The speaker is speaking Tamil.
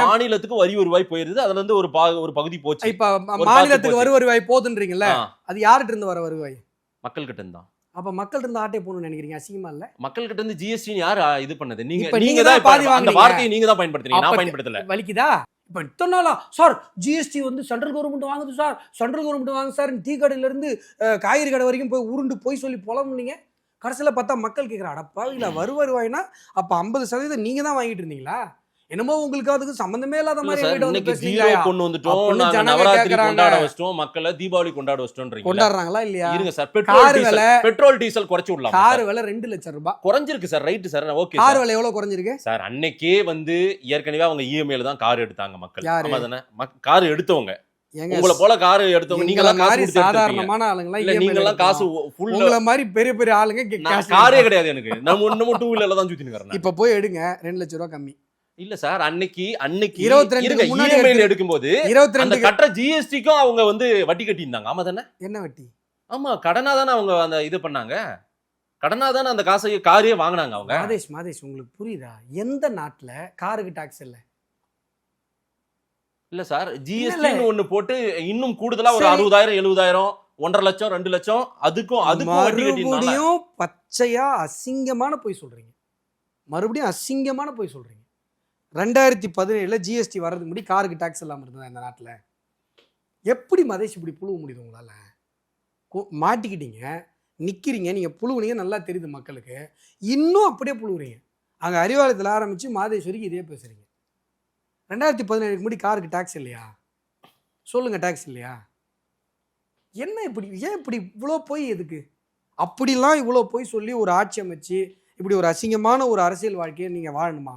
மாநிலத்துக்கு வரி வருவாய் போயிருது, அதுல இருந்து ஒரு பகுதி போச்சு. இப்ப மாநிலத்துக்கு வரி வருவாய் போகுதுன்றீங்கல்ல, அது யார்கிட்ட இருந்து வர வருவாய்? மக்கள் கிட்ட இருந்தா. அப்ப மக்கள் இருந்து ஆட்டை போகணும்னு நினைக்கிறீங்க? அசிங்கமா இல்ல? மக்கள் கிட்ட இருந்து ஜிஎஸ்டி யார் இது பண்ணது? நீங்க தான் பாதி அந்த வார்த்தையை நீங்க தான் பயன்படுத்துறீங்க, நான் பயன்படுத்தல. வலிக்குதா? இப்ப இத்தனை நாளா சார் ஜிஎஸ்டி வந்து சென்ட்ரல் கவர்மெண்ட் வாங்குது சார், சென்ட்ரல் கவர்மெண்ட் வாங்க சார், டீ கடையில இருந்து காய்கறி கடை வரைக்கும் போய் உருண்டு போய் சொல்லி புலம்புனீங்க. கடைசியில பார்த்தா மக்கள் கேட்குற அடப்பாவில வருவாய்னா அப்ப 50% நீங்க தான் வாங்கிட்டு இருந்தீங்களா? என்னமோ உங்களுக்கு அதுக்கு சம்பந்தமே இல்லாத மாதிரி கொண்டு வந்துட்டோம், நவராத்திரி கொண்டாட வச்சிட்டோம், மக்களை தீபாவளி கொண்டாட வச்சிட்டோம்ன்றீங்க. கொண்டாடுறாங்களா இல்லையா? இருங்க சார், பெட்ரோல் டீசல் குறைச்சு விடலாம். கார் விலை 2 லட்சம் ரூபாய் குறைஞ்சிருக்கு sir. Right sir, okay. Car விலை எவ்வளவு குறைஞ்சிருக்கு சார்? அன்னைக்கே வந்து ஏற்கனவே அவங்க இஎம்ஐல தான் கார் எடுத்தாங்க மக்கள். ஆமா தானே? கார் எடுத்தவங்க உங்களை போல கார் எடுத்தவங்க நீங்க எல்லாம் காசு சாதாரணமான ஆளுங்களா? இல்ல நீங்க எல்லாம் காசு ஃபுல் உங்கள மாதிரி பெரிய பெரிய ஆளுங்க காரே கிடையாது எனக்கு. நம்ம இன்னமும் 2 வீலர்ல தான் சுத்திட்டு இருக்கேன். இப்ப போய் எடுங்க 2 லட்சம் ரூபாய் கம்மி. இல்ல சார், அன்னைக்கு 22 இஎம்ஐல எடுக்கும்போது 22 கட்ட ஜிஎஸ்டிக்கும் அவங்க வந்து வட்டி கட்டி இருந்தாங்க. ஆமா தானே? என்ன வட்டி? ஆமா, கடனா தானே அவங்க அந்த இது பண்ணாங்க. கடனா தானே அந்த காரே வாங்கினாங்க அவங்க. மாதேஷ் உங்களுக்கு புரியுதா? எந்த நாட்டுல காருக்கு டாக்ஸ் இல்ல? இல்ல சார், ஜிஎஸ்டின்னு ஒண்ணு போட்டு இன்னும் கூடுதலா ஒரு 60,000 70,000 1.5 லட்சம் 2 லட்சம் அதுக்கும் வட்டி கட்டினாங்க. பச்சையா அசிங்கமான போய் சொல்றீங்க. மறுபடியும் அசிங்கமான போய் சொல்றீங்க. 2017 ஜிஎஸ்டி வர்றதுக்கு முன்னாடி காருக்கு டாக்ஸ் இல்லாம இருந்ததா இந்த நாட்டுல? எப்படி மதேஷ் இப்படி புழுவ முடியுது உங்களால? மாட்டிக்கிட்டீங்க, நிக்கிறீங்க, நீங்க புழுவுனீங்க, நல்லா தெரியுது மக்களுக்கு. இன்னும் அப்படியே புழுவுறீங்க. அங்க அறிவாலயத்தில் ஆரம்பிச்சு மாதேஸ்வரிக்கு இதே பேசுறீங்க. 2017 முன்னாடி காருக்கு டாக்ஸ் இல்லையா? சொல்லுங்க, டாக்ஸ் இல்லையா? என்ன இப்படி? ஏன் இப்படி இவ்வளோ போய் எதுக்கு? அப்படிலாம் இவ்வளோ போய் சொல்லி ஒரு ஆட்சி அமைச்சு இப்படி ஒரு அசிங்கமான ஒரு அரசியல் வாழ்க்கையை நீங்க வாழணுமா?